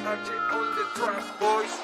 on the track, boys.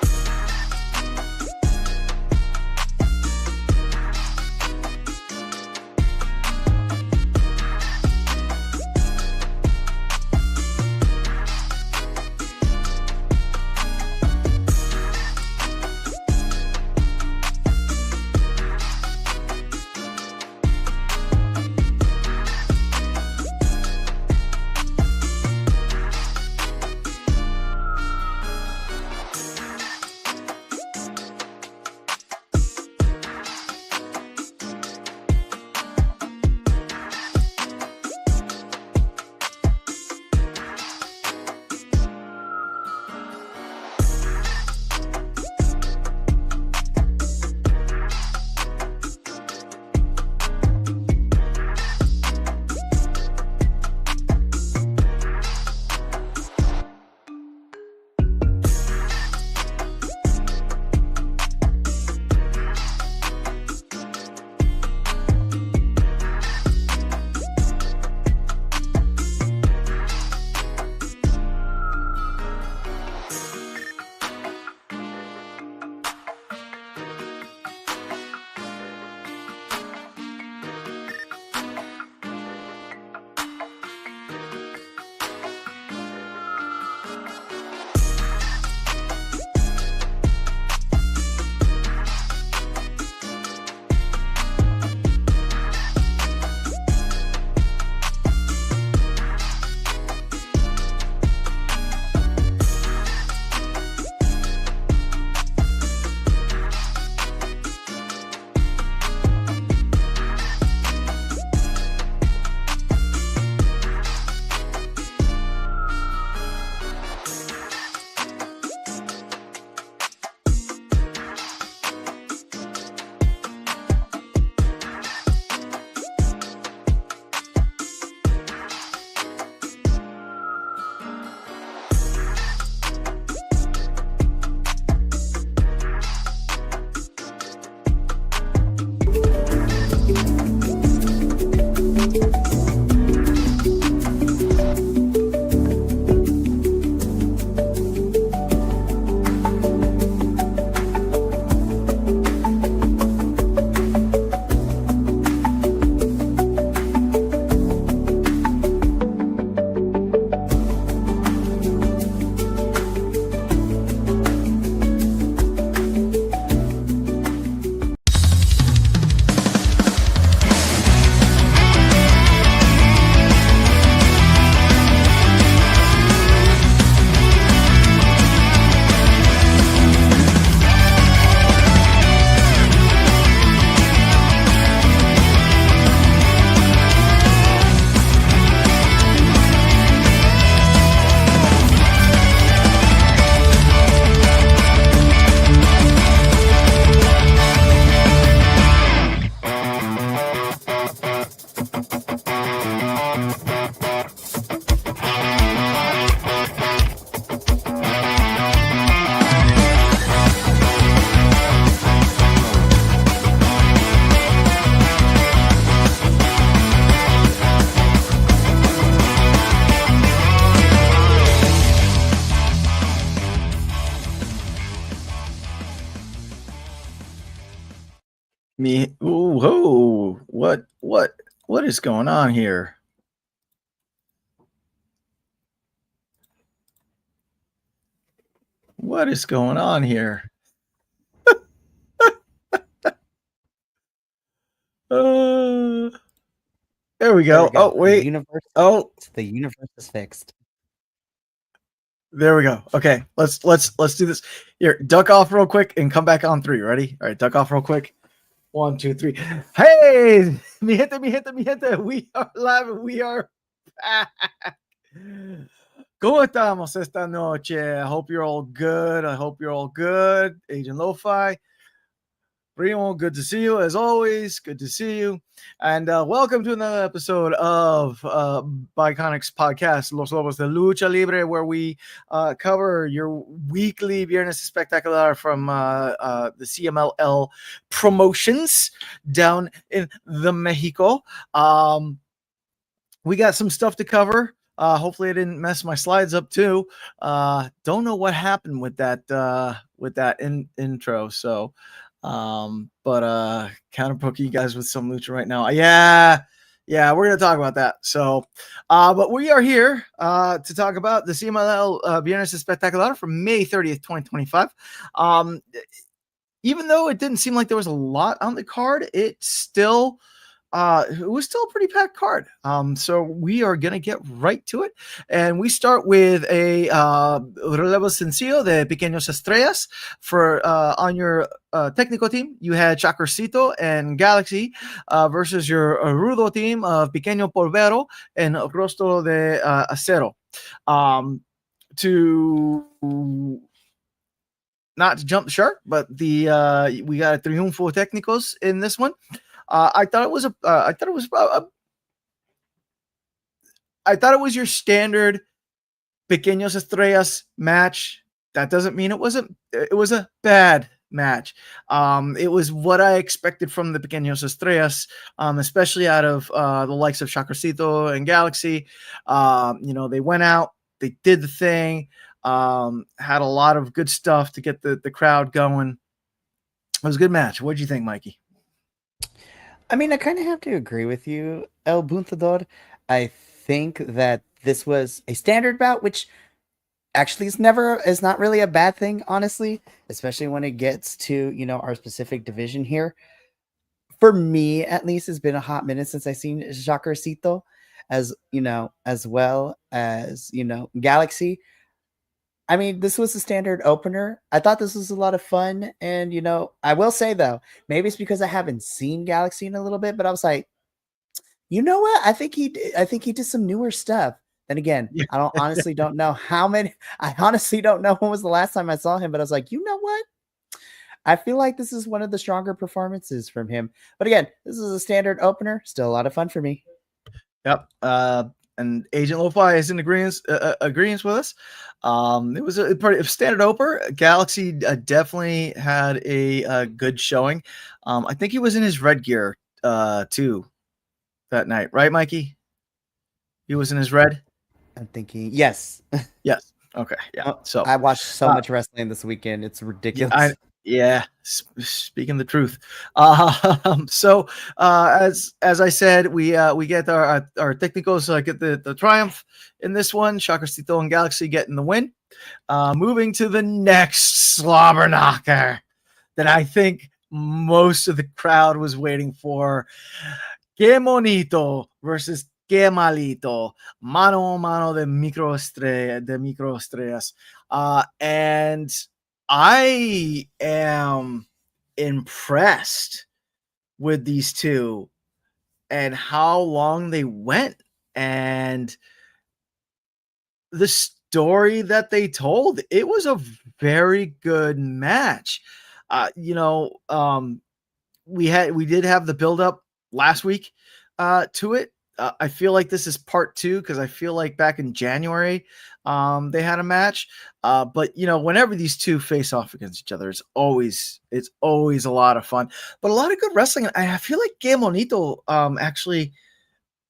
What is going on here? What is going on here? There we go. Oh, wait. The universe is fixed. There we go. Okay, let's do this. Here, duck off real quick and come back on 3. Ready? All right, duck off real quick. 1, 2, 3. Hey, mi gente. We are live. We are back. ¿Cómo estamos esta noche? I hope you're all good. Agent Lo-Fi. Primo, good to see you as always. Good to see you. And welcome to another episode of Biconic's podcast, Los Lobos de Lucha Libre, where we cover your weekly Viernes Espectacular from the CMLL promotions down in the Mexico. We got some stuff to cover. Hopefully I didn't mess my slides up too. Don't know what happened with that intro. So counterpoking you guys with some lucha right now. Yeah, we're gonna talk about that. So but we are here to talk about the CMLL Viernes Espectacular from May 30th, 2025. Even though it didn't seem like there was a lot on the card, it was still a pretty packed card. So we are gonna get right to it, and we start with a relevo sencillo de Pequeños Estrellas for on your technical team. You had Chacarcito and Galaxy versus your rudo team of Pequeño Polvero and Rostro de Acero. To not to jump the shark, but we got a Triunfo Técnicos in this one. I thought it was your standard Pequeños Estrellas match. That doesn't mean it was a bad match. It was what I expected from the Pequeños Estrellas, especially out of the likes of Chacarcito and Galaxy. They went out, they did the thing, had a lot of good stuff to get the crowd going. It was a good match. What did you think, Mikey? I mean, I kind of have to agree with you, El Buntador. I think that this was a standard bout, which actually is not really a bad thing, honestly, especially when it gets to, our specific division here. For me, at least, it's been a hot minute since I've seen Jacarcito, as well as, Galaxy. I mean, this was a standard opener. I thought this was a lot of fun. And, I will say, though, maybe it's because I haven't seen Galaxy in a little bit, but I was like, you know what? I think he did some newer stuff. Then again, Yeah. I honestly don't know how many. I honestly don't know when was the last time I saw him, but I was like, you know what? I feel like this is one of the stronger performances from him. But again, this is a standard opener. Still a lot of fun for me. Yep. And Agent Lo-Fi is in agreement with us. It was a pretty standard opener. Galaxy definitely had a good showing. I think he was in his red gear too that night, right, Mikey? He was in his red. I'm thinking, yes. Yes. Okay. Yeah. So I watched so much wrestling this weekend. It's ridiculous. Speaking the truth. So as I said, we get our technicals get the triumph in this one. Chacarcito and Galaxy getting the win. Moving to the next slobber knocker that I think most of the crowd was waiting for. Que Monito versus Que Malito. Mano a mano de microestrellas. And I am impressed with these two and how long they went and the story that they told. It was a very good match. We did have the build up last week to it. I feel like this is part 2 because I feel like back in January they had a match. But whenever these two face off against each other, it's always a lot of fun. But a lot of good wrestling. I feel like Que Monito actually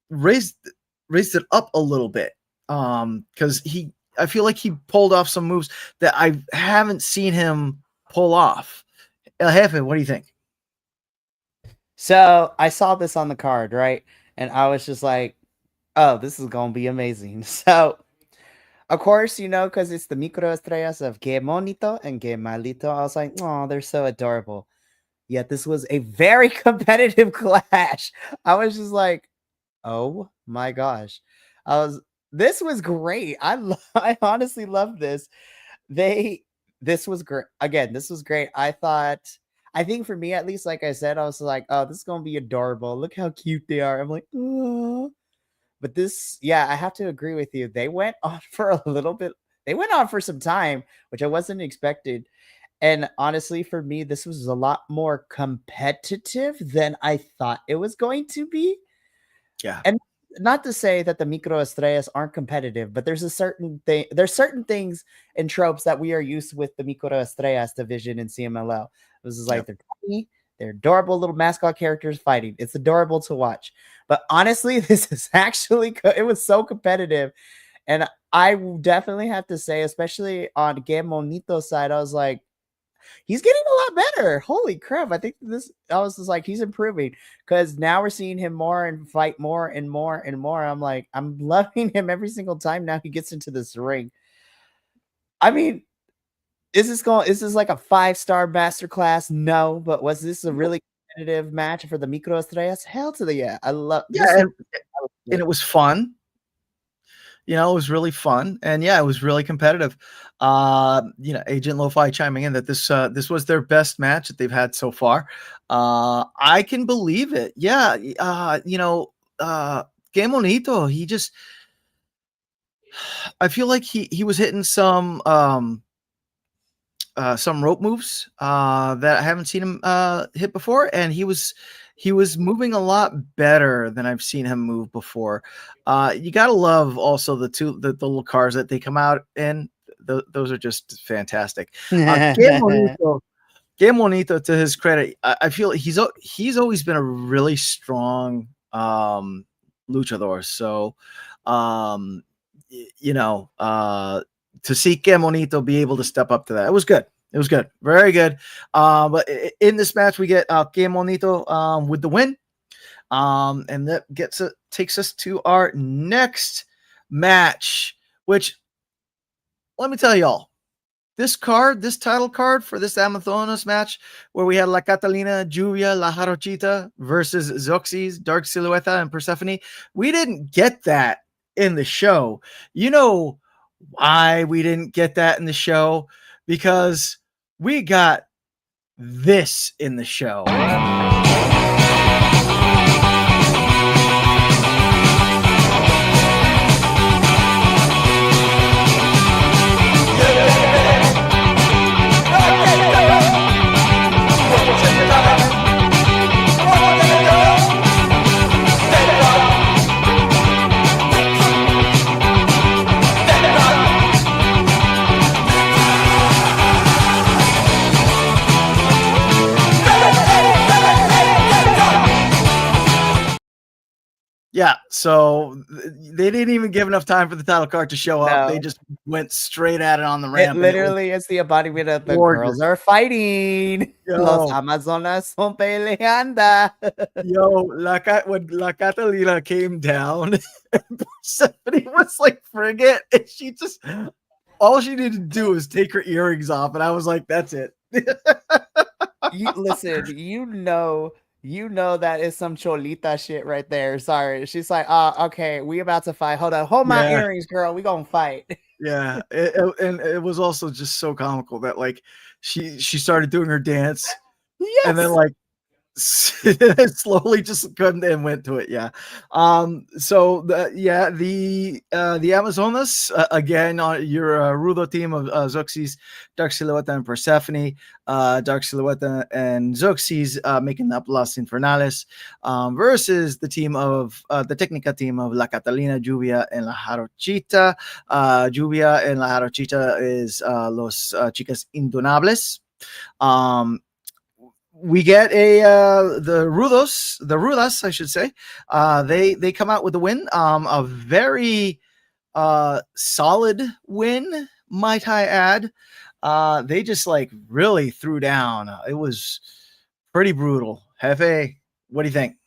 raised it up a little bit because I feel like he pulled off some moves that I haven't seen him pull off. El Jefe, what do you think? So I saw this on the card, right? And I was just like, oh, this is going to be amazing. So, of course, because it's the microestrellas of Que Monito and Que Malito, I was like, oh, they're so adorable. Yet this was a very competitive clash. I was just like, oh my gosh. This was great. I honestly love this. This was great. Again, this was great. I think for me, at least, like I said, I was like, oh, this is going to be adorable. Look how cute they are. I'm like, oh. But I have to agree with you. They went on for a little bit. They went on for some time, which I wasn't expected. And honestly, for me, this was a lot more competitive than I thought it was going to be. Yeah. And not to say that the microestrellas aren't competitive, but there's certain things and tropes that we are used with the microestrellas division in CMLL. This is like they're tiny, They're adorable little mascot characters fighting. It's adorable to watch. But honestly, this is actually it was so competitive, and I definitely have to say, especially on Game Monito's side, I was like, he's getting a lot better. Holy crap. I was just like, he's improving because now we're seeing him more and fight more and more and more. I'm like, I'm loving him every single time now he gets into this ring. I mean, is this like a 5-star masterclass? No, but was this a really competitive match for the Micro Estrellas? Hell to the yeah. I love Yeah, this. and it was fun. You know, it was really fun, and yeah, it was really competitive. You know, Agent Lo-Fi chiming in that this was their best match that they've had so far. I can believe it. Yeah, you know, Game Bonito, I feel like he was hitting some rope moves that I haven't seen him hit before, and he was moving a lot better than I've seen him move before. You gotta love also the little cars that they come out in. Those are just fantastic. Game Bonito, to his credit, I feel he's always been a really strong luchador. So, you know, to see Game Bonito be able to step up to that, it was good. It was good, very good. But in this match, we get Game Bonito with the win, and that takes us to our next match. Which, let me tell y'all, this title card for this Amazonas match, where we had La Catalina, Lluvia, La Jarochita versus Zoxys, Dark Silueta, and Persephone, we didn't get that in the show. You know why we didn't get that in the show? Because we got this in the show. Yeah, so they didn't even give enough time for the title card to show up. They just went straight at it on the ramp. It literally is the embodiment of the gorgeous. Girls are fighting. Yo. Los Amazonas son peleando. Yo, when La Catalina came down, Persephone was like, forget. And she just, all she needed to do was take her earrings off. And I was like, that's it. Listen, you know that is some cholita shit right there. Sorry. She's like, okay, we about to fight. Hold my earrings, girl. We gonna fight. Yeah. And it was also just so comical that like she started doing her dance. Yes. And then like slowly just couldn't and went to it. Yeah. So the Amazonas again on your Rudo team of Zoxys, Dark Silueta, and Persephone. Dark Silueta and Zoxys making up Las Infernales versus the team of the Técnica team of La Catalina, Lluvia, and La Jarochita. Lluvia and La Jarochita is Los Chicas Indonables. We get the Rudas, I should say. They come out with a win. A very solid win, might I add. They just like really threw down. It was pretty brutal. Jefe, what do you think?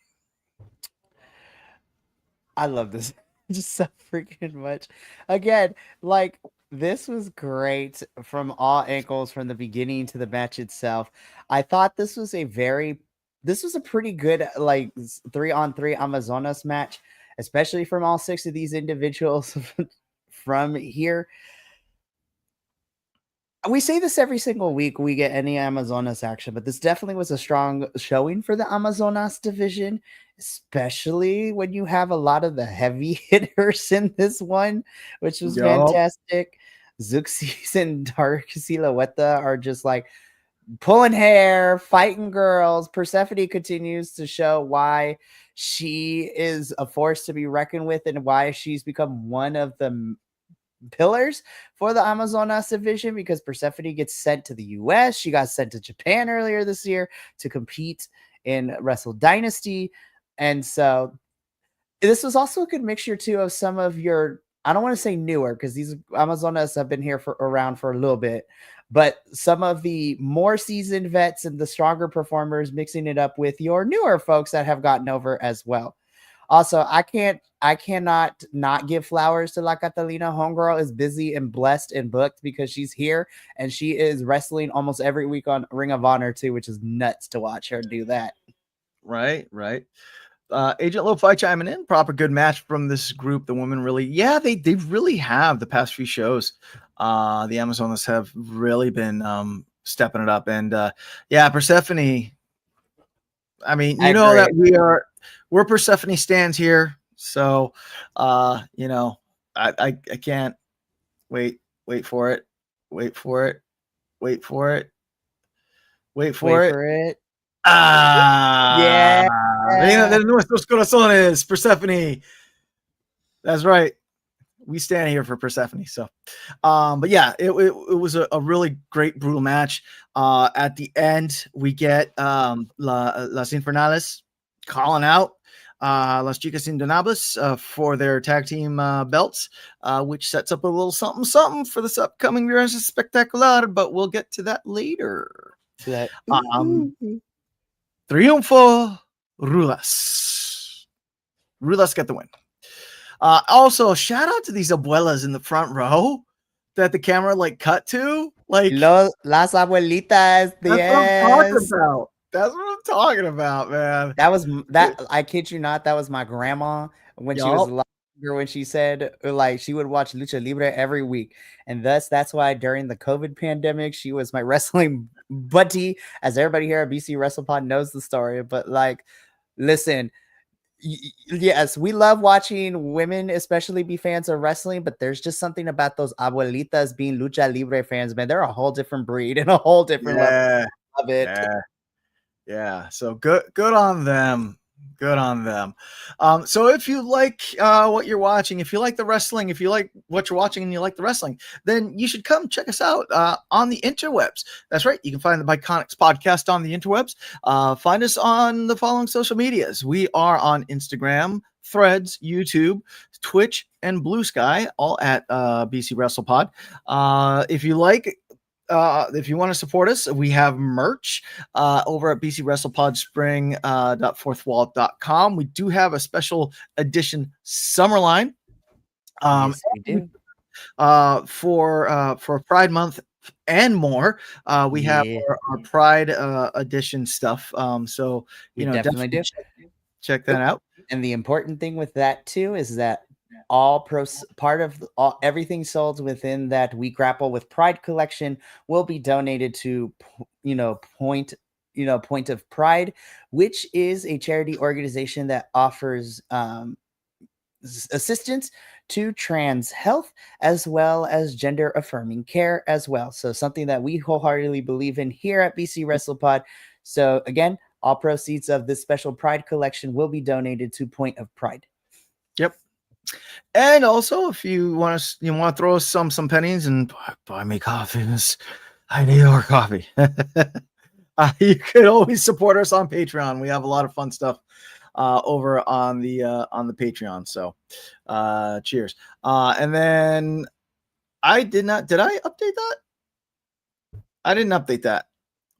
I love this just so freaking much. Again, like this was great from all angles from the beginning to the match itself. I thought this was a pretty good like 3-on-3 Amazonas match, especially from all 6 of these individuals from here. We say this every single week we get any Amazonas action, but this definitely was a strong showing for the Amazonas division, especially when you have a lot of the heavy hitters in this one, which was fantastic. Zuxis and Dark Silueta are just like pulling hair, fighting girls. Persephone continues to show why she is a force to be reckoned with and why she's become one of the pillars for the Amazonas division because Persephone gets sent to the US. She got sent to Japan earlier this year to compete in Wrestle Dynasty. And so this was also a good mixture too of some of your, I don't want to say newer because these Amazonas have been here for around for a little bit, but some of the more seasoned vets and the stronger performers mixing it up with your newer folks that have gotten over as well. Also, I cannot not give flowers to La Catalina. Homegirl is busy and blessed and booked because she's here and she is wrestling almost every week on Ring of Honor too, which is nuts to watch her do that. Right. Agent Lo-Fi chiming in. Proper good match from this group. The women really, they really have the past few shows. The Amazonas have really been stepping it up. And Persephone. I mean, you know that we're Persephone stands here. So I can't wait for it. Wait for it. Yeah. Reina de nuestros corazones, Persephone. That's right. We stand here for Persephone. So, but yeah, it was a really great, brutal match. At the end, we get Las Infernales calling out Las Chicas Indonables for their tag team belts, which sets up a little something for this upcoming Viernes Espectacular, but we'll get to that later. Triunfo Rulas. Rulas get the win. Also, shout out to these abuelas in the front row that the camera cut to. Las abuelitas. That's what I'm talking about. That's what I'm talking about, man. I kid you not, that was my grandma when she was alive, when she said she would watch Lucha Libre every week. And that's why during the COVID pandemic, she was my wrestling buddy, as everybody here at BC WrestlePod knows the story. But listen, yes, we love watching women, especially be fans of wrestling, but there's just something about those abuelitas being Lucha Libre fans, man. They're a whole different breed and a whole different level of it. Yeah. So good on them. Good on them. So if you like what you're watching, if you like the wrestling, if you like what you're watching and you like the wrestling, then you should come check us out on the interwebs. That's right. You can find the Biconics podcast on the interwebs. Find us on the following social medias. We are on Instagram, Threads, YouTube, Twitch, and Blue Sky, all at BC WrestlePod. If you like, if you want to support us, we have merch over at bcwrestlepodspring.fourthwall.com. We do have a special edition summer line. Yes, we do. For Pride Month and more. We have our Pride edition stuff. So we definitely do. Check that out. And the important thing with that too is that everything sold within that We Grapple with Pride collection will be donated to Point of Pride, which is a charity organization that offers assistance to trans health as well as gender affirming care as well. So something that we wholeheartedly believe in here at BC WrestlePod. So again, all proceeds of this special Pride collection will be donated to Point of Pride. Yep. And also, if you want to throw us some pennies and buy me coffee, I need more coffee. You could always support us on Patreon. We have a lot of fun stuff over on the Patreon. So, cheers. And then did I update that? I didn't update that.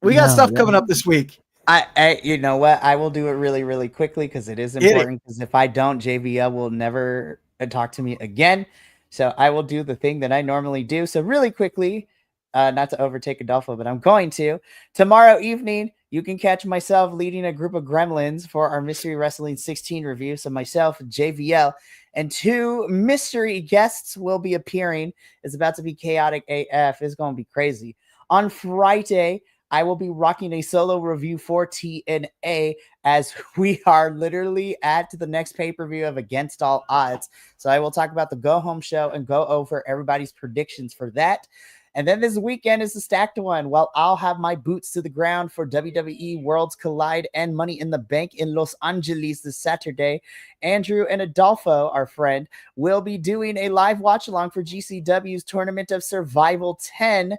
We got stuff coming up this week. I you know what? I will do it really, really quickly because it is important. Because if I don't, JVL will never talk to me again. So I will do the thing that I normally do. So really quickly, not to overtake Adolfo, but I'm going to. Tomorrow evening, you can catch myself leading a group of gremlins for our Mystery Wrestling 16 review. So myself, JVL, and 2 mystery guests will be appearing. It's about to be chaotic AF. It's going to be crazy. On Friday, I will be rocking a solo review for TNA as we are literally at the next pay-per-view of Against All Odds. So I will talk about the go-home show and go over everybody's predictions for that. And then this weekend is the stacked one. Well, I'll have my boots to the ground for WWE Worlds Collide and Money in the Bank in Los Angeles this Saturday. Andrew and Adolfo, our friend, will be doing a live watch along for GCW's Tournament of Survival 10.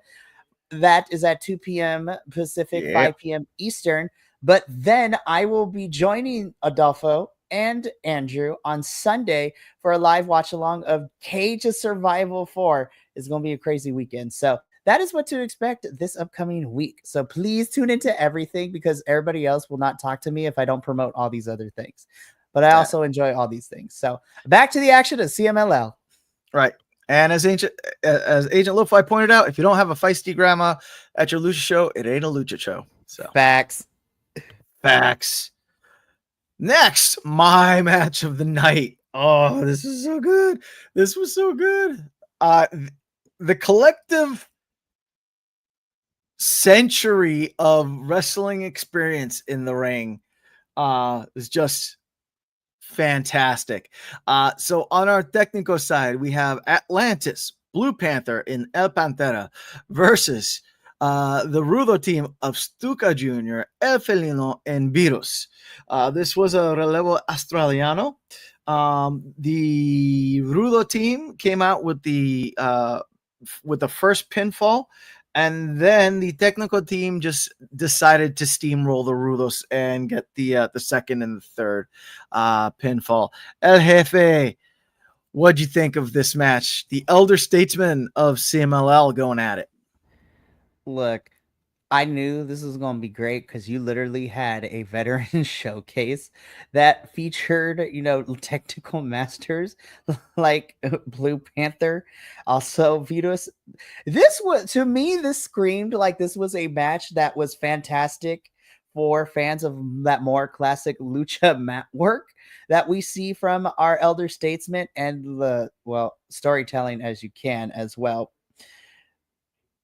That is at 2 p.m. Pacific, 5 p.m. Eastern. But then I will be joining Adolfo and Andrew on Sunday for a live watch along of Cage of Survival 4. It's going to be a crazy weekend. So that is what to expect this upcoming week. So please tune into everything because everybody else will not talk to me if I don't promote all these other things. But I also enjoy all these things. So back to the action of CMLL. Right. And as Agent Lo-Fi pointed out, if you don't have a feisty grandma at your Lucha show, it ain't a Lucha show. So Facts. Next, my match of the night. Oh, this is so good. This was so good. The collective century of wrestling experience in the ring is just fantastic. So on our technical side, we have Atlantis, Blue Panther in El Pantera versus the Rudo team of Stuka Jr., El Felino, and Virus. This was a relevo australiano. The Rudo team came out with the first pinfall, and then the technical team just decided to steamroll the Rudos and get the second and the third pinfall. El Jefe, what'd you think of this match? The elder statesman of CMLL going at it. Look, I knew this was going to be great because you literally had a veteran showcase that featured, technical masters like Blue Panther, also Vitos. This was, to me, this screamed like this was a match that was fantastic for fans of that more classic lucha mat work that we see from our elder statesmen and the, storytelling as you can as well.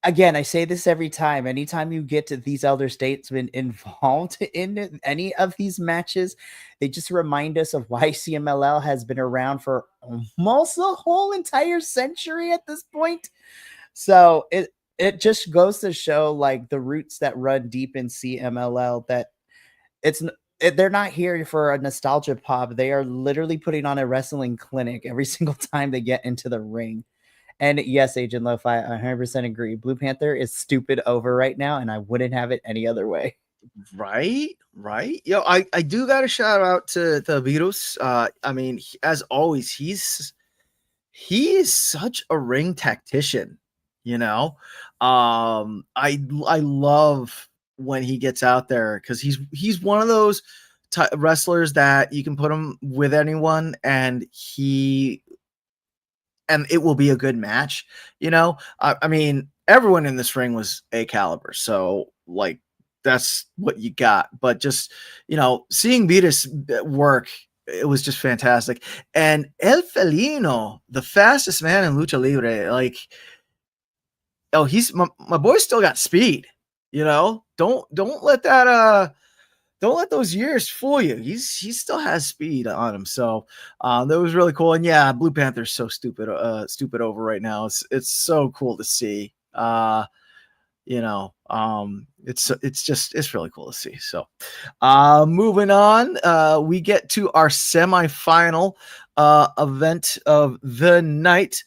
Again, I say this every time. Anytime you get to these elder statesmen involved in any of these matches, they just remind us of why CMLL has been around for almost a whole entire century at this point. So it just goes to show like the roots that run deep in CMLL, that they're not here for a nostalgia pop. They are literally putting on a wrestling clinic every single time they get into the ring. And yes, Agent Lo-Fi, I 100% agree. Blue Panther is stupid over right now, and I wouldn't have it any other way. Right. Yo, I do got to shout out to Virus. I mean, as always, he is such a ring tactician. I love when he gets out there because he's one of those wrestlers that you can put him with anyone, and it will be a good match. I mean, everyone in this ring was a caliber, so like that's what you got. But just seeing Vitas work, it was just fantastic. And El Felino, the fastest man in Lucha Libre, like, he's my boy still got speed. Don't let that don't let those years fool you. He still has speed on him. So that was really cool. And yeah, Blue Panther's so stupid over right now. It's so cool to see. It's really cool to see. So moving on, we get to our semifinal event of the night,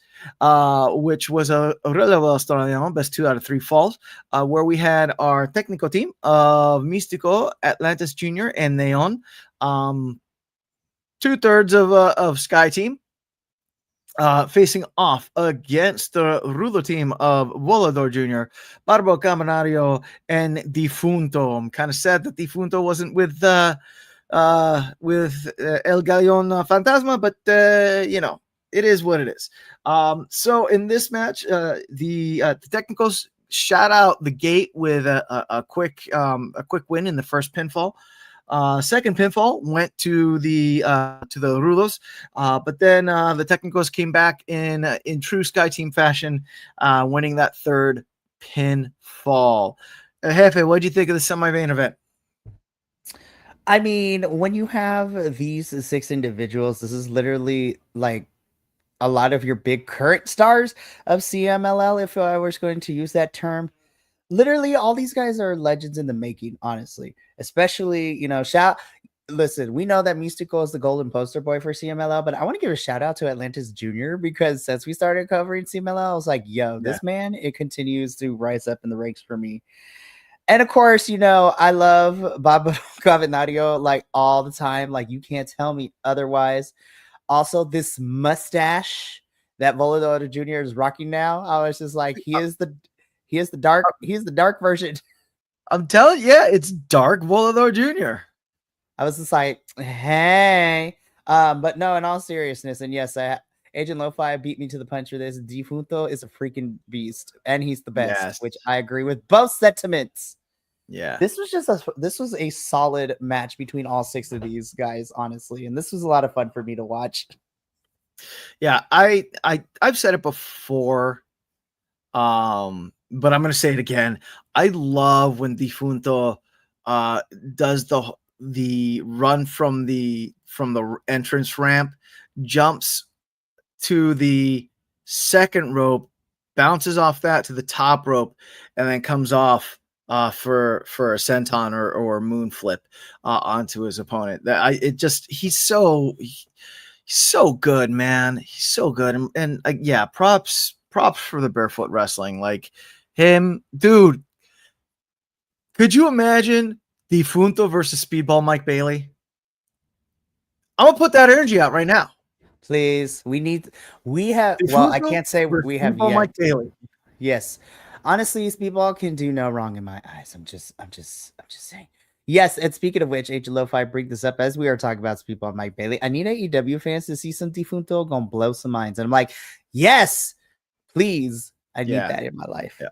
which was a relevo australiano, best 2 out of 3 falls, where we had our technical team of Místico, Atlantis Jr., and Neon, 2/3 of Sky Team, facing off against the Rudo team of Volador Jr., Barbo Campanario, and Difunto. I'm kind of sad that Difunto wasn't with El Gallon Fantasma, but it is what it is. So in this match, the technicals shot out the gate with a quick win in the first pinfall. Second pinfall went to the Rudos, but then the technicals came back in true Sky Team fashion, winning that third pinfall. Jefe, what did you think of the semi-main event? I mean, when you have these 6 individuals, this is literally like a lot of your big current stars of CMLL, if I was going to use that term. Literally, all these guys are legends in the making, honestly. Especially, listen, we know that Mystical is the golden poster boy for CMLL, but I want to give a shout out to Atlantis Jr. because since we started covering CMLL, I was like, yo, Yeah. this man, it continues to rise up in the ranks for me. And of course, I love Baba Cavernario like all the time. Like, you can't tell me otherwise. Also, this mustache that Volador Jr. is rocking now, I was just like, he is the dark version. I'm telling you, yeah, it's Dark Volador Jr. I was just like, hey. But no, in all seriousness, and yes, Agent Lo-Fi beat me to the punch for this. Defunto is a freaking beast, and he's the best, Yes. which I agree with both sentiments. Yeah. This was a solid match between all 6 of these guys, honestly, and this was a lot of fun for me to watch. Yeah, I've said it before, but I'm gonna say it again. I love when Defunto does the run from the entrance ramp, jumps to the second rope, bounces off that to the top rope, and then comes off for a senton or moon flip onto his opponent. He's so good, man. He's so good, and yeah, props for the barefoot wrestling, like him, dude. Could you imagine Defunto versus Speedball Mike Bailey? I'm gonna put that energy out right now. Please, we have. Well, I Defunto can't say versus we have Speedball yet. Mike Bailey. Yes, honestly, Speedball can do no wrong in my eyes. I'm just saying. Yes, and speaking of which, Agent Lo-Fi bring this up as we are talking about Speedball and Mike Bailey. I need AEW fans to see some Defunto gonna blow some minds, and I'm like, yes, please, I need that in my life. Yeah,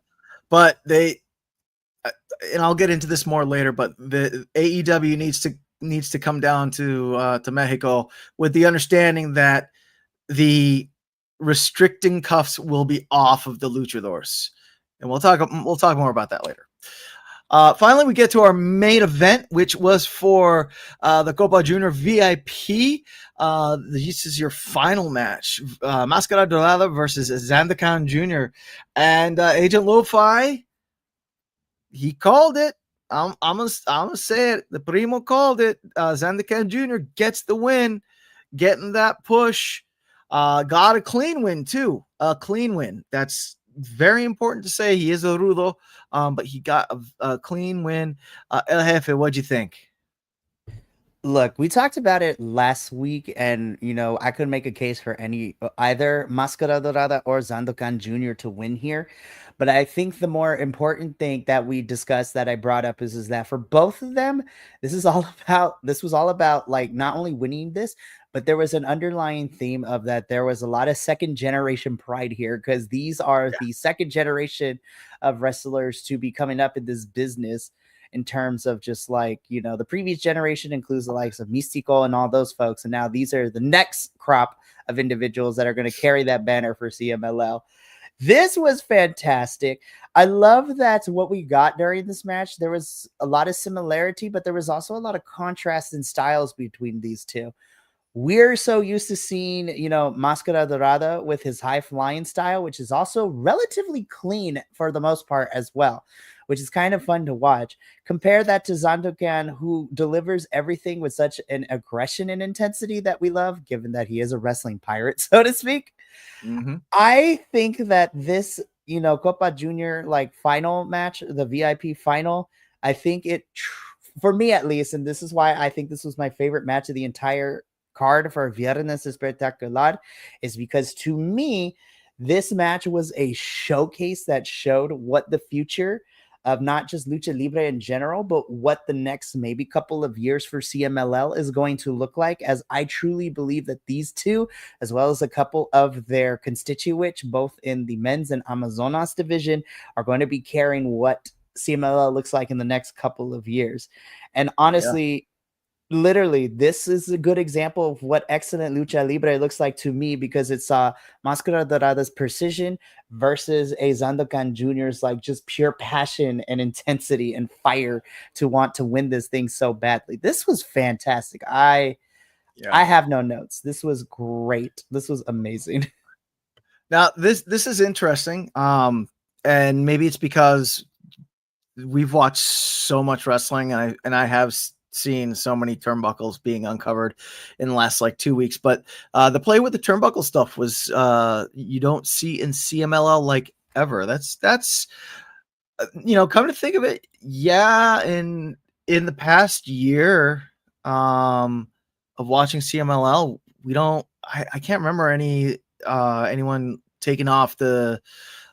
but and I'll get into this more later. But the AEW needs to come down to Mexico with the understanding that the restricting cuffs will be off of the luchadors, and we'll talk more about that later. Finally, we get to our main event, which was for the Copa Junior VIP. This is your final match: Máscara Dorada versus Zandakan Jr. And Agent Lo-Fi, he called it. I'm gonna say it. The Primo called it. Zandakan Jr. gets the win, getting that push. Got a clean win too. A clean win. That's very important to say. He is a rudo, but he got a clean win. El Jefe, what'd you think? Look, we talked about it last week, and I could make a case for either Mascara Dorada or Zandokan Jr. to win here. But I think the more important thing that we discussed that I brought up is that for both of them, this was all about like not only winning this, but there was an underlying theme of that there was a lot of second generation pride here because these are the second generation of wrestlers to be coming up in this business in terms of just like, the previous generation includes the likes of Mystico and all those folks. And now these are the next crop of individuals that are going to carry that banner for CMLL. This was fantastic. I love that what we got during this match, there was a lot of similarity, but there was also a lot of contrast in styles between these two. We're so used to seeing, Mascara Dorada with his high flying style, which is also relatively clean for the most part as well, which is kind of fun to watch. Compare that to Zandokan, who delivers everything with such an aggression and intensity that we love, given that he is a wrestling pirate, so to speak. Mm-hmm. I think that this, Copa Junior like final match, the VIP final, I think for me at least, and this is why I think this was my favorite match of the entire card for Viernes Espectacular, is because to me, this match was a showcase that showed what the future of not just Lucha Libre in general, but what the next maybe couple of years for CMLL is going to look like, as I truly believe that these two, as well as a couple of their constituents, both in the men's and Amazonas division, are going to be carrying what CMLL looks like in the next couple of years. And honestly, literally, this is a good example of what excellent Lucha Libre looks like to me, because it's Mascara Dorada's precision versus a Zandokan Jr.'s like just pure passion and intensity and fire to want to win this thing so badly. This was fantastic. I Yeah. I have no notes. This was great. This was amazing. Now this is interesting. And maybe it's because we've watched so much wrestling, and I have seen so many turnbuckles being uncovered in the last like 2 weeks. But the play with the turnbuckle stuff was you don't see in CMLL like ever. That's come to think of it, yeah. In the past year of watching CMLL, we don't. I can't remember anyone taking off the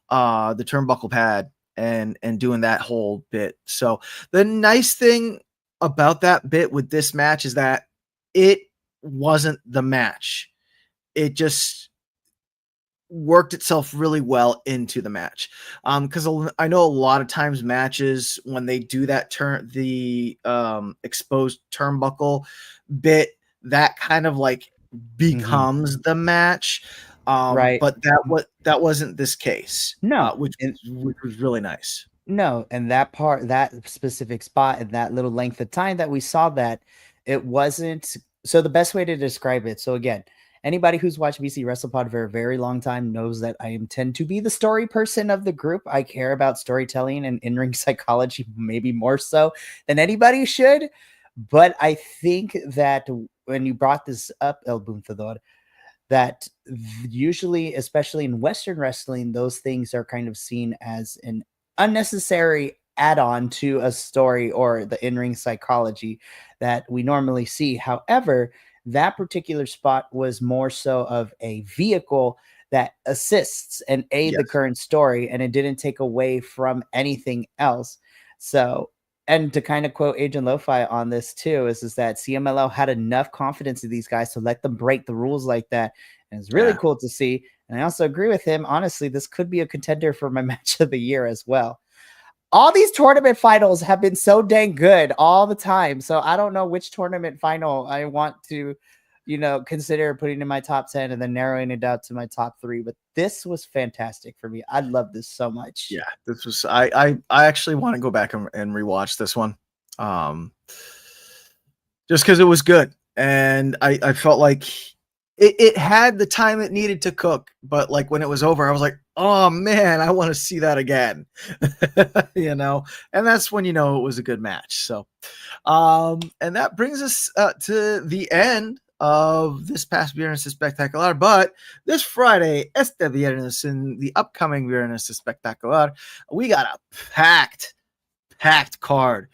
turnbuckle pad and doing that whole bit. So the nice thing about that bit with this match is that it wasn't the match. It just worked itself really well into the match. Because I know a lot of times matches, when they do that exposed turnbuckle bit, that kind of like becomes the match. Right. But that wasn't this case. No. Which was really nice. No, and that specific spot and that little length of time that we saw that, it wasn't. So the best way to describe it. So again, anybody who's watched BC WrestlePod for a very long time knows that I tend to be the story person of the group. I care about storytelling and in-ring psychology, maybe more so than anybody should. But I think that when you brought this up, El Buntador, that usually, especially in Western wrestling, those things are kind of seen as an unnecessary add-on to a story or the in-ring psychology that we normally see. However, that particular spot was more so of a vehicle that assists and aid the current story, and it didn't take away from anything else. So, and to kind of quote Agent Lo-Fi on this too, is that CMLL had enough confidence in these guys to let them break the rules like that. And it's really cool to see. And I also agree with him. Honestly, this could be a contender for my match of the year as well. All these tournament finals have been so dang good all the time. So I don't know which tournament final I want to, consider putting in my top 10 and then narrowing it down to my top 3. But this was fantastic for me. I love this so much. Yeah, this was. I actually want to go back and rewatch this one, just because it was good, and I felt like it had the time it needed to cook. But like when it was over, I was like, oh man, I want to see that again. And that's when it was a good match. So, and that brings us to the end of this past Viernes Espectacular. But this Friday, este viernes, in the upcoming Viernes Espectacular, we got a packed card.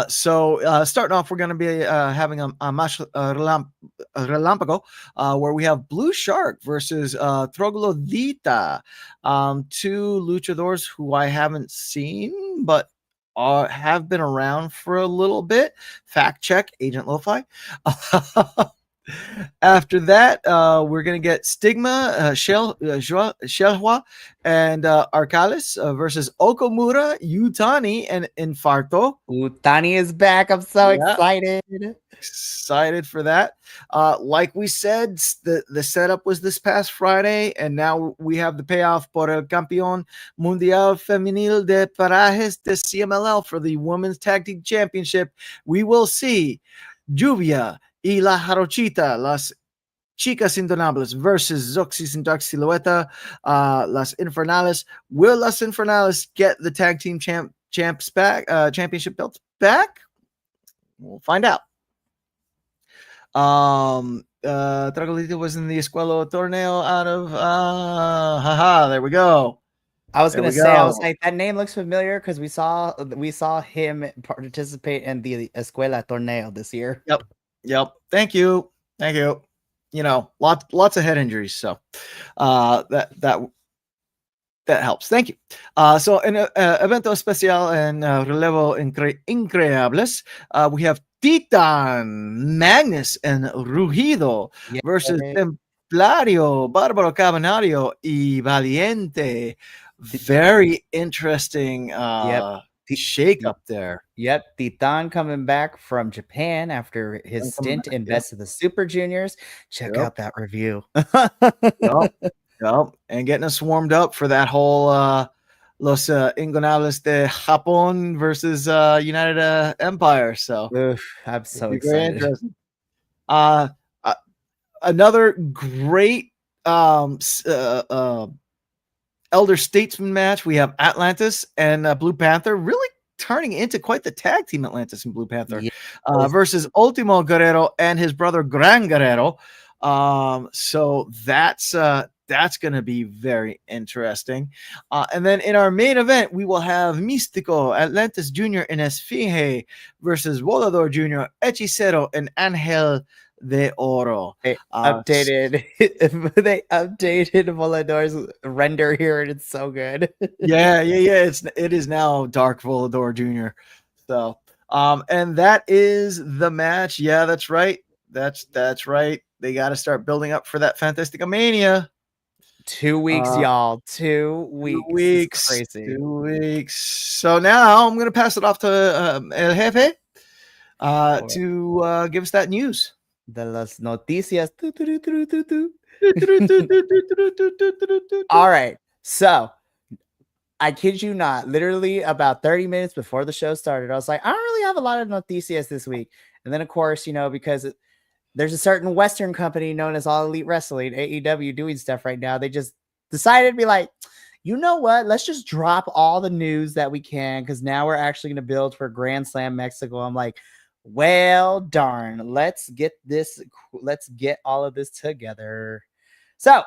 So starting off, we're going to be having a match relámpago where we have Blue Shark versus Troglodita, two luchadors who I haven't seen, but have been around for a little bit. Fact check, Agent Lo-Fi. After that, we're going to get Stigma, Shelhua, and Arcalis versus Okamura, Yutani, and Infarto. Utani is back. I'm so excited. Excited for that. Like we said, the setup was this past Friday, and now we have the payoff por el Campeón Mundial Femenil de Parajes de CMLL for the Women's Tag Team Championship. We will see Lluvia y La Jarochita, las Chicas Indonables versus Zoxys and Dark Silueta, Las Infernales. Will Las Infernales get the tag team champs back, championship belts back? We'll find out. Tragolita was in the Escuelo Torneo out of there we go. I was gonna say, I was like, that name looks familiar because we saw him participate in the Escuela Torneo this year. Yep. Thank you. Lots of head injuries, so that helps. Thank you. So in evento especial and relevo increíbles, we have Titan, Magnus, and Rugido versus Templario, Bárbaro Cavernario, y Valiente. Very interesting shake up there. Yep, Titan coming back from Japan after his stint in Best of the Super Juniors. Check out that review. Yep. And getting us warmed up for that whole Los Ingonables de Japón versus United Empire. So I'm so excited. another great elder statesman match. We have Atlantis and Blue Panther really turning into quite the tag team, Atlantis and Blue Panther, versus Ultimo Guerrero and his brother Gran Guerrero. So that's going to be very interesting. And then in our main event, we will have Místico, Atlantis Jr. and Esfinge versus Volador Jr., Hechicero, and Angel de Oro. They updated Volador's render here, and it's so good. yeah. It is now Dark Volador Jr. So, and that is the match. Yeah, that's right. That's right. They got to start building up for that Fantastica Mania. 2 weeks, y'all. 2 weeks. 2 weeks. Crazy. 2 weeks. So now I'm gonna pass it off to El Jefe to give us that news. De las noticias. All right. So I kid you not, literally about 30 minutes before the show started, I was like, I don't really have a lot of noticias this week. And then, of course, because there's a certain Western company known as All Elite Wrestling, AEW, doing stuff right now. They just decided to be like, you know what? Let's just drop all the news that we can, because now we're actually going to build for Grand Slam Mexico. I'm like, well, darn, let's get all of this together. So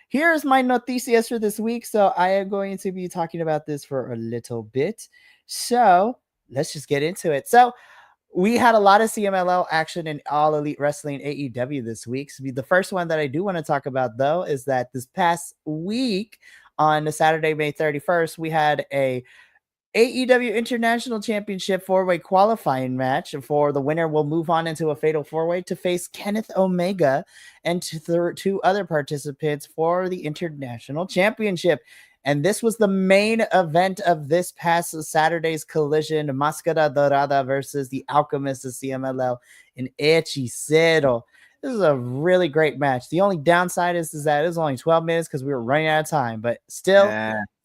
here's my noticias for this week. So I am going to be talking about this for a little bit. So let's just get into it. So we had a lot of CMLL action in All Elite Wrestling AEW this week. So the first one that I do want to talk about, though, is that this past week on the Saturday, May 31st, we had a AEW International Championship 4-way qualifying match. For the winner will move on into a fatal 4-way to face Kenneth Omega and two other participants for the International Championship. And this was the main event of this past Saturday's collision: Máscara Dorada versus the Alchemist of CMLL and Hechicero. This is a really great match. The only downside is that it was only 12 minutes because we were running out of time. But still,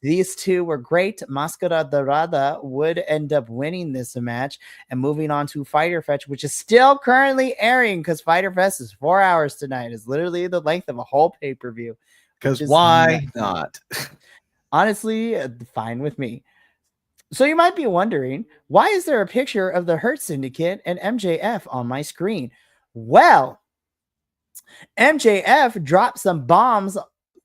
these two were great. Máscara Dorada would end up winning this match and moving on to Fyter Fest, which is still currently airing, because Fyter Fest is 4 hours tonight. It's literally the length of a whole pay-per-view. Because why not? Honestly, fine with me. So you might be wondering, why is there a picture of the Hurt Syndicate and MJF on my screen? Well, MJF dropped some bombs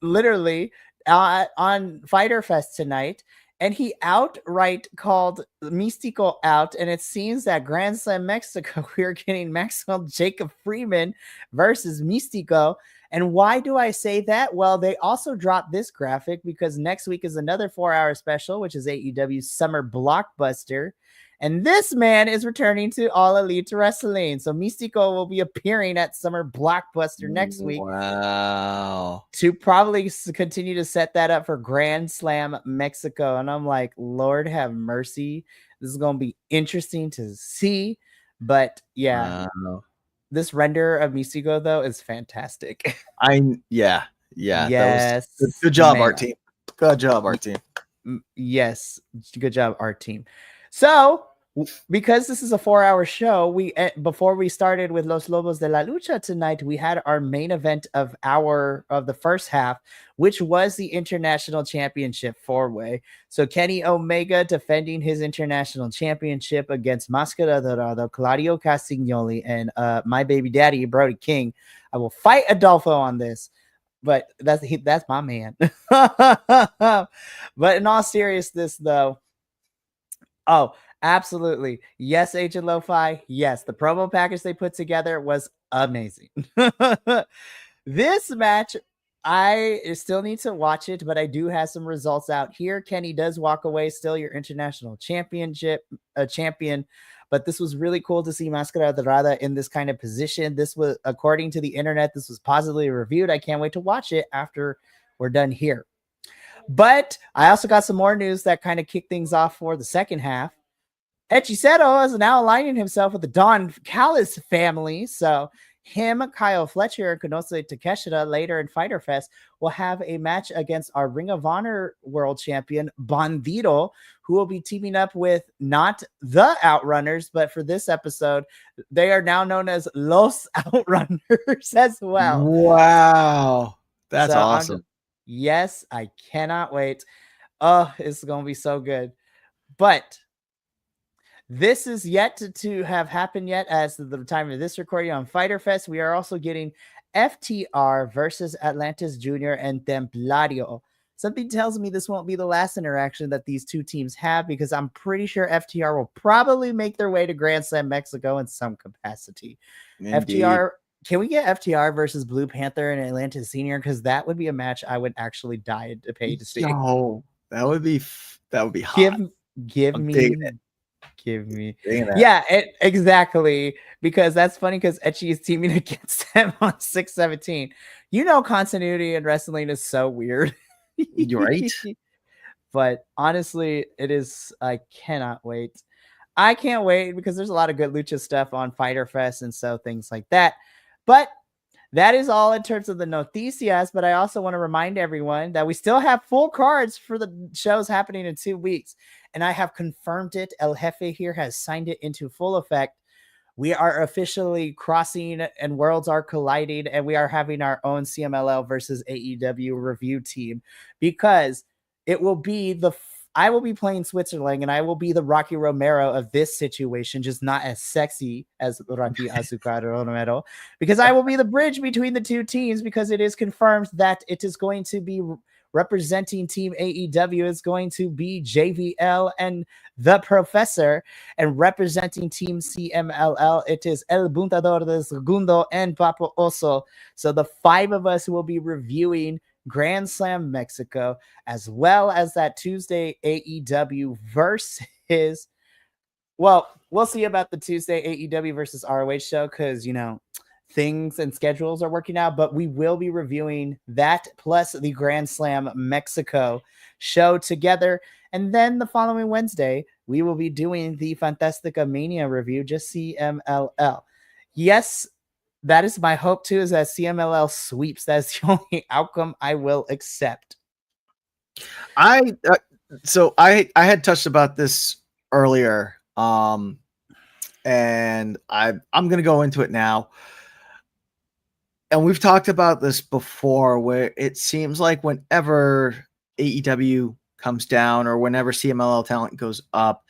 literally on Fyter Fest tonight, and he outright called Místico out. And it seems that Grand Slam Mexico, we are getting Maxwell Jacob Freeman versus Místico. And why do I say that? Well, they also dropped this graphic because next week is another 4-hour special, which is AEW's Summer Blockbuster. And this man is returning to All Elite Wrestling. So Místico will be appearing at Summer Blockbuster next week. Wow. To probably continue to set that up for Grand Slam Mexico. And I'm like, Lord have mercy. This is going to be interesting to see. But yeah. Wow. This render of Místico, though, is fantastic. Yeah. Yes. Good job, man. Art team. Good job, art team. Yes. Good job, art team. So, because this is a 4-hour show, before we started with Los Lobos de la Lucha tonight, we had our main event of the first half, which was the International Championship 4-way. So Kenny Omega defending his International Championship against Máscara Dorada, Claudio Castagnoli, and my baby daddy, Brody King. I will fight Adolfo on this, but that's my man. But in all seriousness, though, oh, absolutely. Yes, Agent Lo-Fi. Yes, the promo package they put together was amazing. This match, I still need to watch it, but I do have some results out here. Kenny does walk away, still your international champion. But this was really cool to see Máscara Dorada in this kind of position. This was, according to the internet, this was positively reviewed. I can't wait to watch it after we're done here. But I also got some more news that kind of kicked things off for the second half. Hechicero is now aligning himself with the Don Callis family. So him, Kyle Fletcher, and Konosuke Takeshita later in Fighter Fest will have a match against our Ring of Honor World Champion Bandito, who will be teaming up with not the Outrunners, but for this episode, they are now known as Los Outrunners as well. Wow. That's So awesome. yes, I cannot wait. Oh, it's going to be so good. But this is yet to have happened yet as the time of this recording on Fighter Fest. We are also getting FTR versus Atlantis Jr. and Templario. Something tells me this won't be the last interaction that these two teams have, because I'm pretty sure FTR will probably make their way to Grand Slam Mexico in some capacity. Indeed. FTR, can we get FTR versus Blue Panther and Atlantis Senior? Because that would be a match I would actually die to pay to see. Yo, that would be hot. Give I'm me digging it. Give me. Digging that. Yeah, exactly. Because that's funny, because Etchy is teaming against them on 6/17. You know, continuity in wrestling is so weird. You're right. But honestly, it is. I cannot wait. I can't wait because there's a lot of good lucha stuff on Fighter Fest and so things like that. But that is all in terms of the noticias. But I also want to remind everyone that we still have full cards for the shows happening in 2 weeks. And I have confirmed it. El Jefe here has signed it into full effect. We are officially crossing and worlds are colliding, and we are having our own CMLL versus AEW review team, because it will be I will be playing Switzerland, and I will be the Rocky Romero of this situation, just not as sexy as Rocky Azúcar Romero, because I will be the bridge between the two teams, because it is confirmed that it is going to be representing Team AEW is going to be JVL and the Professor, and representing Team CMLL, it is El Buntador de Segundo and Papo Oso. So the 5 of us will be reviewing Grand Slam Mexico, as well as that Tuesday AEW versus, well, we'll see about the Tuesday AEW versus ROH show, because, you know, things and schedules are working out, but we will be reviewing that plus the Grand Slam Mexico show together. And then the following Wednesday, we will be doing the Fantastica Mania review, just CMLL. Yes, that is my hope too, is that CMLL sweeps. That's the only outcome I will accept. I had touched about this earlier, and I'm gonna go into it now. And we've talked about this before, where it seems like whenever AEW comes down or whenever CMLL talent goes up,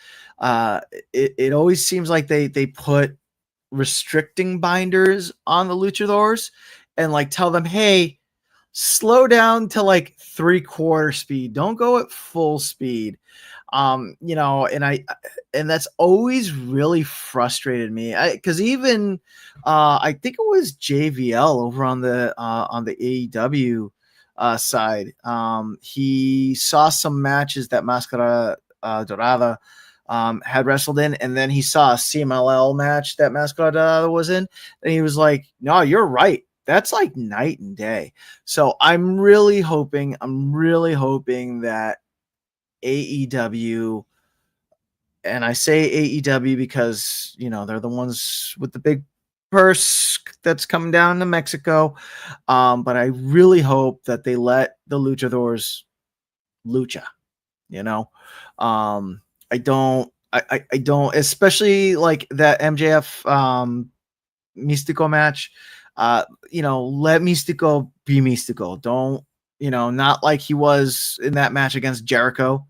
it always seems like they put restricting binders on the luchadors and like tell them, hey, slow down to like 3/4 speed. Don't go at full speed. You know, and that's always really frustrated me. Because even I think it was JVL over on the AEW side. He saw some matches that Máscara Dorada had wrestled in, and then he saw a CMLL match that Máscara Dorada was in, and he was like, "No, you're right. That's like night and day." So I'm really hoping that AEW, and I say AEW because, you know, they're the ones with the big purse that's coming down to Mexico. But I really hope that they let the luchadors lucha, you know. I don't, especially like that MJF Mystico match. You know, let Mystico be Mystico. Don't, you know, not like he was in that match against Jericho.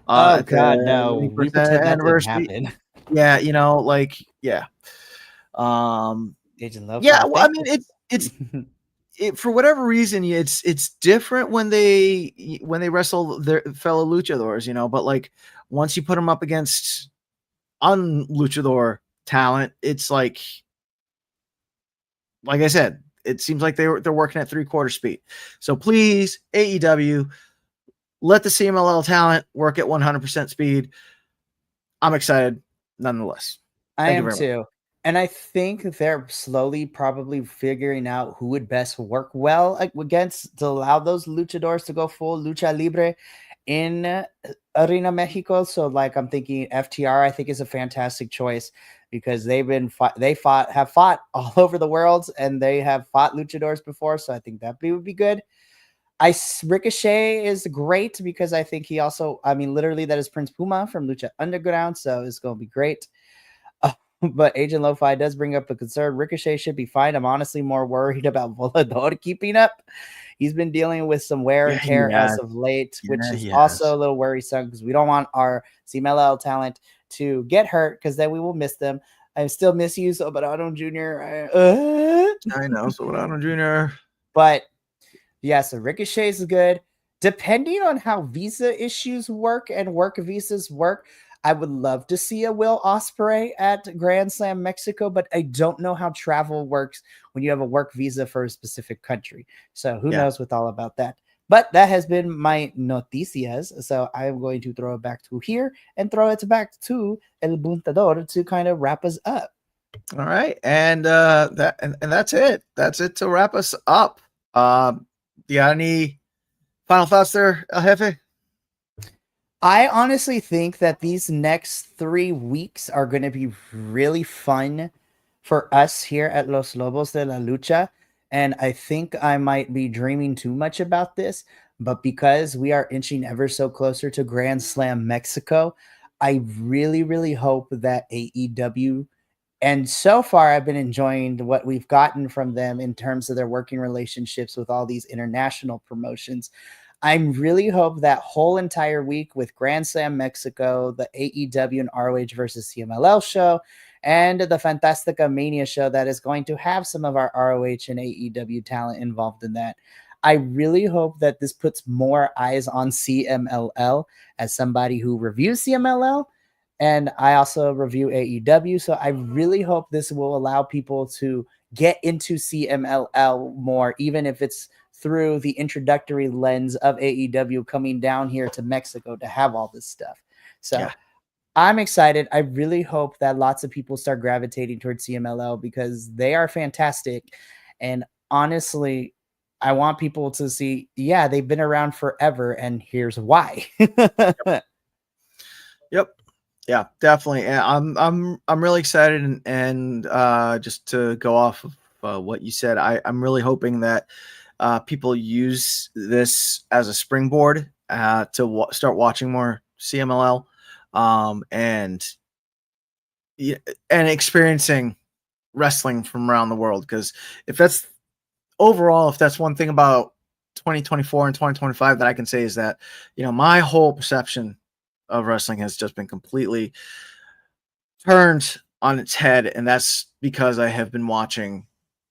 Oh At God, the no! We 21st pretend that didn't anniversary. happen. Yeah, you know, like, yeah. Agent Love. Yeah, well, I mean, it's for whatever reason, it's different when they wrestle their fellow luchadors, you know, but like once you put them up against luchador talent, it's like I said, it seems like they're working at 3/4 speed. So please, AEW, let the CMLL talent work at 100% speed. I'm excited nonetheless. I Thank you am very much. too. And I think they're slowly probably figuring out who would best work well against to allow those luchadors to go full lucha libre. in Arena Mexico. So like I'm thinking FTR, I think is a fantastic choice because have fought all over the world and they have fought luchadors before. So I think that would be good. Ricochet is great because I think he also, I mean, literally that is Prince Puma from Lucha Underground. So it's going to be great. But Agent Lo-Fi does bring up a concern. Ricochet should be fine. I'm honestly more worried about Volador keeping up. He's been dealing with some wear and tear as of late, which is also a little worrisome because we don't want our CMLL talent to get hurt because then we will miss them. I still miss you, Soberano Jr. I know, Soberano Jr. But yeah, so Ricochet is good. Depending on how visa issues work and work visas work, I would love to see a Will Ospreay at Grand Slam Mexico, but I don't know how travel works when you have a work visa for a specific country. So who knows with all about that. But that has been my noticias. So I'm going to throw it back to here and throw it back to El Buntador to kind of wrap us up. All right. And that's it. That's it to wrap us up. Do you got any final thoughts there, El Jefe? I honestly think that these next 3 weeks are going to be really fun for us here at Los Lobos de la Lucha. And I think I might be dreaming too much about this, but because we are inching ever so closer to Grand Slam Mexico, I really, really hope that AEW, and so far I've been enjoying what we've gotten from them in terms of their working relationships with all these international promotions. I really hope that whole entire week with Grand Slam Mexico, the AEW and ROH versus CMLL show, and the Fantastica Mania show that is going to have some of our ROH and AEW talent involved in that. I really hope that this puts more eyes on CMLL as somebody who reviews CMLL, and I also review AEW. So I really hope this will allow people to get into CMLL more, even if it's through the introductory lens of AEW coming down here to Mexico to have all this stuff. So I'm excited. I really hope that lots of people start gravitating towards CMLL because they are fantastic. And honestly, I want people to see, they've been around forever and here's why. Yep. Yeah, definitely. And I'm really excited and just to go off of what you said, I'm really hoping that people use this as a springboard to start watching more CMLL and experiencing wrestling from around the world. Because if that's one thing about 2024 and 2025 that I can say is that, my whole perception of wrestling has just been completely turned on its head. And that's because I have been watching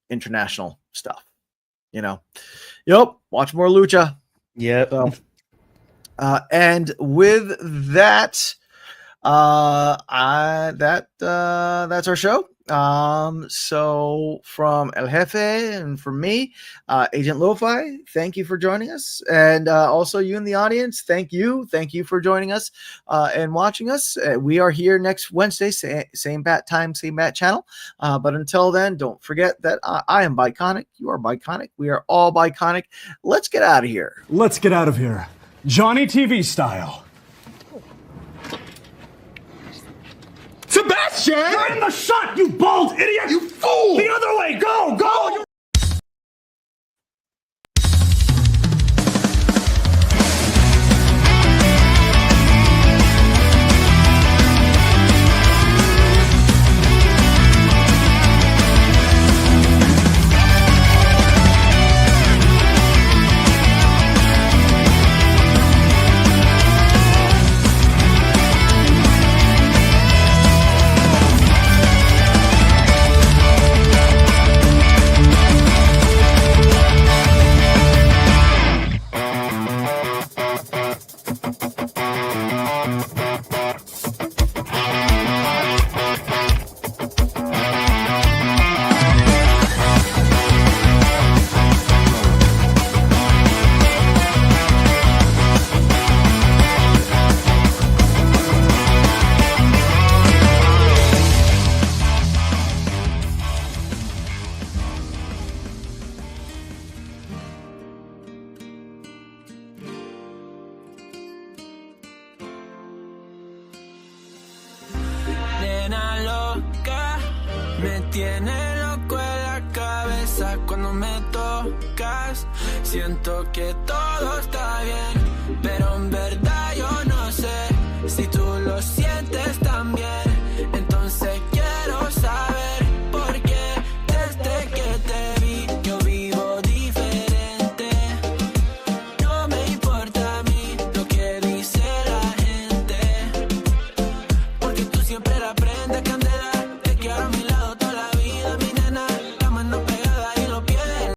international stuff, watch more Lucha. Yep. So, and with that, that's our show. So from El Jefe and from me, Agent Lo-Fi, thank you for joining us. And also you in the audience, thank you for joining us and watching us. We are here next Wednesday, same bat time, same bat channel. But until then, don't forget that I am Biconic. You are Biconic. We are all Biconic. Let's get out of here. Let's get out of here. Johnny TV style. Sebastian! You're in the shot, you bald idiot! You fool! The other way! Go! Go! Me tiene loco en la cabeza cuando me tocas. Siento que todo está bien, pero en verdad yo no sé si tú lo sientes también. Entonces quiero saber